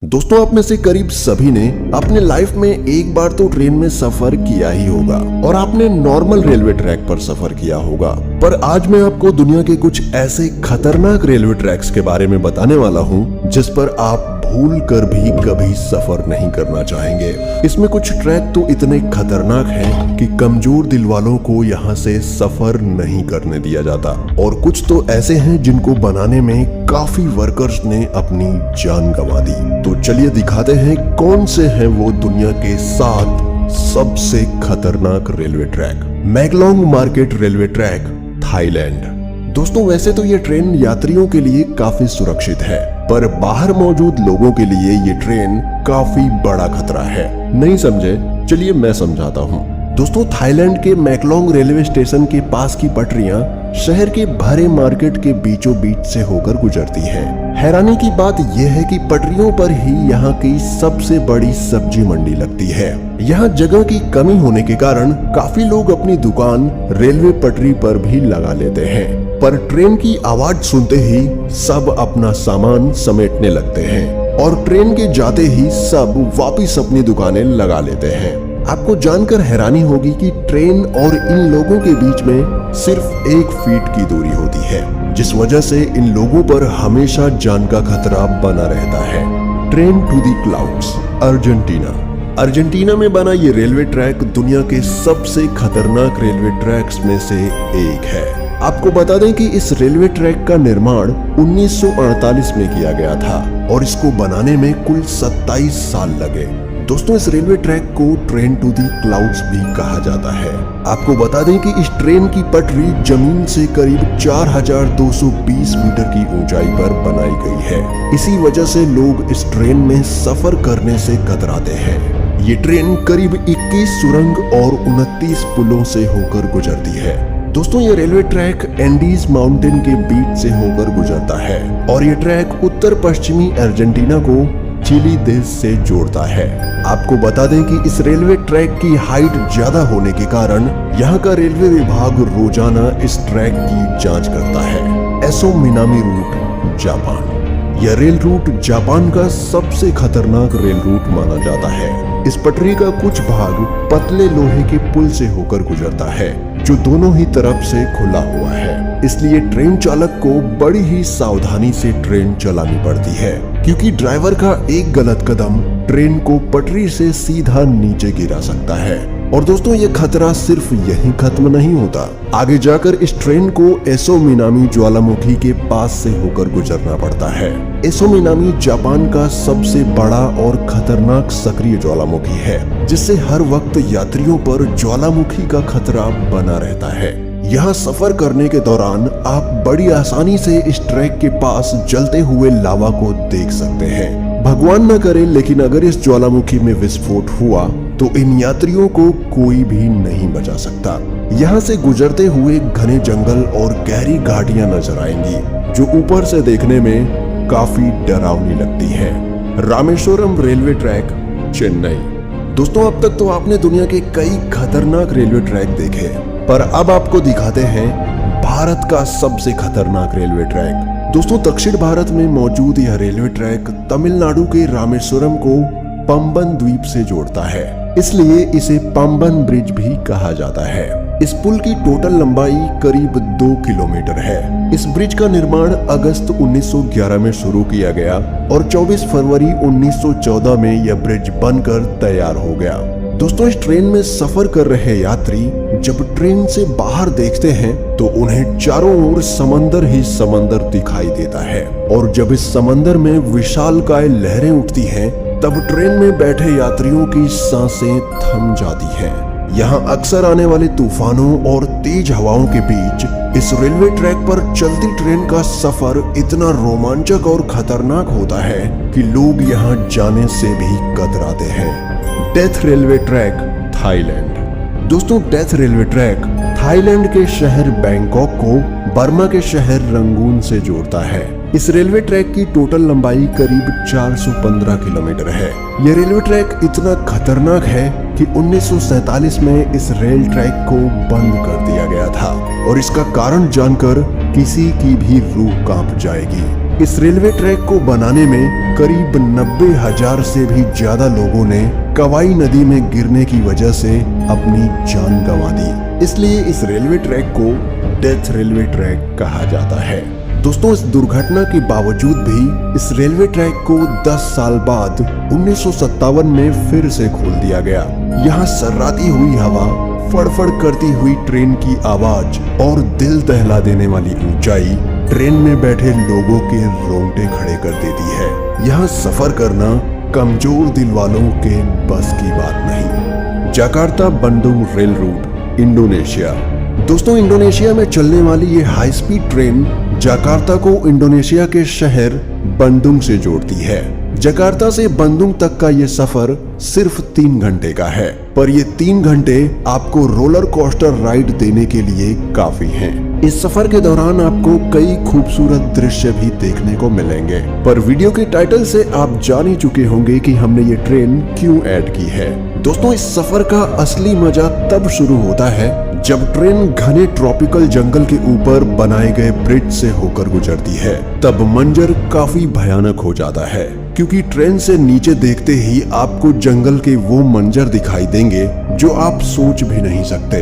दोस्तों, आप में से करीब सभी ने अपने लाइफ में एक बार तो ट्रेन में सफर किया ही होगा और आपने नॉर्मल रेलवे ट्रैक पर सफर किया होगा। पर आज मैं आपको दुनिया के कुछ ऐसे खतरनाक रेलवे ट्रैक्स के बारे में बताने वाला हूं जिस पर आप भूल कर भी कभी सफर नहीं करना चाहेंगे। इसमें कुछ ट्रैक तो इतने खतरनाक हैं कि कमजोर दिल वालों को यहाँ से सफर नहीं करने दिया जाता, और कुछ तो ऐसे हैं जिनको बनाने में काफी वर्कर्स ने अपनी जान गंवा दी। तो चलिए दिखाते हैं कौन से हैं वो दुनिया के 7 सबसे खतरनाक railway track. Maeklong market railway track, Thailand. दोस्तों, वैसे तो ये ट्रेन यात्रियों के लिए काफी सुरक्षित है, पर बाहर मौजूद लोगों के लिए ये ट्रेन काफी बड़ा खतरा है। नहीं समझे? चलिए मैं समझाता हूँ। दोस्तों, थाईलैंड के मैकलोंग रेलवे स्टेशन के पास की पटरियां शहर के भरे मार्केट के बीचों बीच से होकर गुजरती हैं। हैरानी की बात यह है कि पटरियों पर ही यहाँ की सबसे बड़ी सब्जी मंडी लगती है। यहाँ जगह की कमी होने के कारण काफी लोग अपनी दुकान रेलवे पटरी पर भी लगा लेते हैं, पर ट्रेन की आवाज सुनते ही सब अपना सामान समेटने लगते हैं और ट्रेन के जाते ही सब वापिस अपनी दुकानें लगा लेते हैं। आपको जानकर हैरानी होगी कि ट्रेन और इन लोगों के बीच में सिर्फ 1 फीट की दूरी होती है, जिस वजह से इन लोगों पर हमेशा जान का खतरा बना रहता है। Train to the clouds, Argentina. Argentina में बना ये रेलवे ट्रैक दुनिया के सबसे खतरनाक रेलवे ट्रैक्स में से एक है। आपको बता दें कि इस रेलवे ट्रैक का निर्माण 1948 में किया गया था और इसको बनाने में कुल 27 साल लगे। दोस्तों, इस रेलवे ट्रैक को ट्रेन टू दी क्लाउड्स भी कहा जाता है। आपको बता दें कि इस ट्रेन की पटरी जमीन से करीब 4220 मीटर की ऊंचाई पर बनाई गई है। इसी वजह से लोग इस ट्रेन में सफर करने से कतराते हैं। ये ट्रेन करीब 21 सुरंग और 29 पुलों से होकर गुजरती है। दोस्तों, ये रेलवे ट्रैक एंडीज माउंटेन के बीच से होकर गुजरता है और ये ट्रैक उत्तर पश्चिमी अर्जेंटीना को चिली देश से जोड़ता है। आपको बता दें कि इस रेलवे ट्रैक की हाइट ज्यादा होने के कारण यहाँ का रेलवे विभाग रोजाना इस ट्रैक की जांच करता है। Aso Minami route, Japan. यह रेल रूट जापान का सबसे खतरनाक रेल रूट माना जाता है। इस पटरी का कुछ भाग पतले लोहे के पुल से होकर गुजरता है जो दोनों ही तरफ से खुला हुआ है, इसलिए ट्रेन चालक को बड़ी ही सावधानी से ट्रेन चलानी पड़ती है, क्योंकि ड्राइवर का एक गलत कदम ट्रेन को पटरी से सीधा नीचे गिरा सकता है। और दोस्तों, ये खतरा सिर्फ यहीं खत्म नहीं होता। आगे जाकर इस ट्रेन को एसो मिनामी ज्वालामुखी के पास से होकर गुजरना पड़ता है। एसो मिनामी जापान का सबसे बड़ा और खतरनाक सक्रिय ज्वालामुखी है, जिससे हर वक्त यात्रियों पर ज्वालामुखी का खतरा बना रहता है। यहाँ सफर करने के दौरान आप बड़ी आसानी से इस ट्रैक के पास जलते हुए लावा को देख सकते हैं। भगवान न करे, लेकिन अगर इस ज्वालामुखी में विस्फोट हुआ तो इन यात्रियों को कोई भी नहीं बचा सकता। यहाँ से गुजरते हुए घने जंगल और गहरी घाटियां नजर आएंगी, जो ऊपर से देखने में काफी डरावनी लगती है। Rameswaram railway track, Chennai. दोस्तों, अब तक तो आपने दुनिया के कई खतरनाक रेलवे ट्रैक देखे, पर अब आपको दिखाते हैं भारत का सबसे खतरनाक रेलवे ट्रैक। दोस्तों, दक्षिण भारत में मौजूद यह रेलवे ट्रैक तमिलनाडु के रामेश्वरम को पंबन द्वीप से जोड़ता है, इसलिए इसे पंबन ब्रिज भी कहा जाता है। इस पुल की टोटल लंबाई करीब 2 किलोमीटर है। इस ब्रिज का निर्माण अगस्त 1911 में शुरू किया गया और 24 फरवरी 1914 में यह ब्रिज बनकर तैयार हो गया। दोस्तों, इस ट्रेन में सफर कर रहे यात्री जब ट्रेन से बाहर देखते हैं तो उन्हें चारों ओर समंदर ही समंदर दिखाई देता है, और जब इस समंदर में विशालकाय लहरें उठती हैं तब ट्रेन में बैठे यात्रियों की सांसें थम जाती हैं। यहाँ अक्सर आने वाले तूफानों और तेज हवाओं के बीच इस रेलवे ट्रैक पर चलती ट्रेन का सफर इतना रोमांचक और खतरनाक होता है कि लोग यहाँ जाने से भी कतराते हैं। Death railway track, Thailand. दोस्तों, डेथ रेलवे ट्रैक थाईलैंड के शहर बैंकॉक को बर्मा के शहर रंगून से जोड़ता है। इस रेलवे ट्रैक की टोटल लंबाई करीब 415 किलोमीटर है। यह रेलवे ट्रैक इतना खतरनाक है कि 1947 में इस रेल ट्रैक को बंद कर दिया गया था, और इसका कारण जानकर किसी की भी रूह कांप जाएगी। इस रेलवे ट्रैक को बनाने में करीब 90,000 से भी ज्यादा लोगों ने कवाई नदी में गिरने की वजह से अपनी जान गंवा दी। इसलिए इस रेलवे ट्रैक को डेथ रेलवे ट्रैक कहा जाता है। दोस्तों, इस दुर्घटना के बावजूद भी इस रेलवे ट्रैक को 10 साल बाद 1957 में फिर से खोल दिया गया। यहाँ सर्राती हुई हवा, फड़फड़ करती हुई ट्रेन की आवाज और दिल दहला देने वाली ऊंचाई ट्रेन में बैठे लोगों के रोंगटे खड़े कर देती है। यहाँ सफर करना कमजोर दिल वालों के बस की बात नहीं। Jakarta Bandung rail route, Indonesia. दोस्तों, इंडोनेशिया में चलने वाली ये हाई स्पीड ट्रेन जकार्ता को इंडोनेशिया के शहर बंदुंग से जोड़ती है। जकार्ता से बंदुंग तक का ये सफर सिर्फ 3 घंटे का है, पर ये 3 घंटे आपको रोलर कोस्टर राइड देने के लिए काफी हैं। इस सफर के दौरान आपको कई खूबसूरत दृश्य भी देखने को मिलेंगे, पर वीडियो के टाइटल से आप जान ही चुके होंगे कि हमने ये ट्रेन क्यों ऐड की है। दोस्तों, इस सफर का असली मजा तब शुरू होता है जब ट्रेन घने ट्रॉपिकल जंगल के ऊपर बनाए गए ब्रिज से होकर गुजरती है। तब मंजर काफी भयानक हो जाता है, क्योंकि ट्रेन से नीचे देखते ही आपको जंगल के वो मंजर दिखाई देंगे जो आप सोच भी नहीं सकते।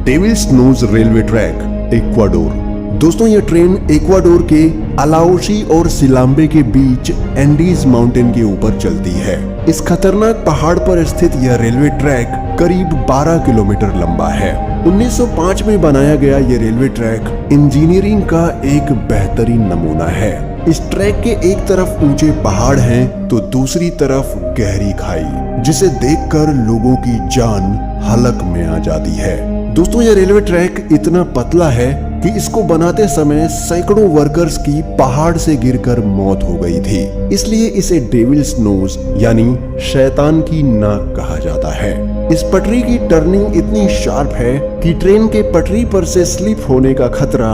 Devil's nose railway track, Ecuador. दोस्तों, ये ट्रेन इक्वाडोर के अलाओशी और सिलाम्बे के बीच एंडीज माउंटेन के ऊपर चलती है। इस खतरनाक पहाड़ पर स्थित यह रेलवे ट्रैक करीब 12 किलोमीटर लंबा है। 1905 में बनाया गया ये रेलवे ट्रैक इंजीनियरिंग का एक बेहतरीन नमूना है। इस ट्रैक के एक तरफ ऊंचे पहाड़ हैं तो दूसरी तरफ गहरी खाई, जिसे देखकर लोगों की जान हलक में आ जाती है। दोस्तों, यह रेलवे ट्रैक इतना पतला है कि इसको बनाते समय सैकड़ों वर्कर्स की पहाड़ से गिरकर मौत हो गई थी। इसलिए इसे डेविल्स नोज यानी शैतान की नाक कहा जाता है। इस पटरी की टर्निंग इतनी शार्प है कि ट्रेन के पटरी पर से स्लिप होने का खतरा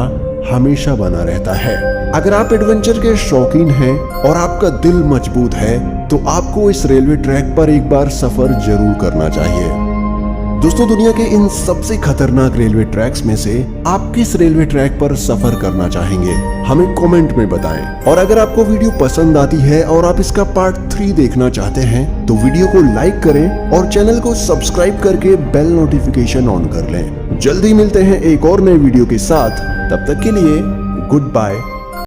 हमेशा बना रहता है। अगर आप एडवेंचर के शौकीन हैं और आपका दिल मजबूत है तो आपको इस रेलवे ट्रैक पर एक बार सफर जरूर करना चाहिए। दोस्तों, दुनिया के इन सबसे खतरनाक रेलवे ट्रैक्स में से आप किस रेलवे ट्रैक पर सफर करना चाहेंगे, हमें कमेंट में बताएं। और अगर आपको वीडियो पसंद आती है और आप इसका पार्ट 3 देखना चाहते हैं तो वीडियो को लाइक करें और चैनल को सब्सक्राइब करके बेल नोटिफिकेशन ऑन कर लें। जल्दी मिलते हैं एक और नए वीडियो के साथ, तब तक के लिए गुड बाय।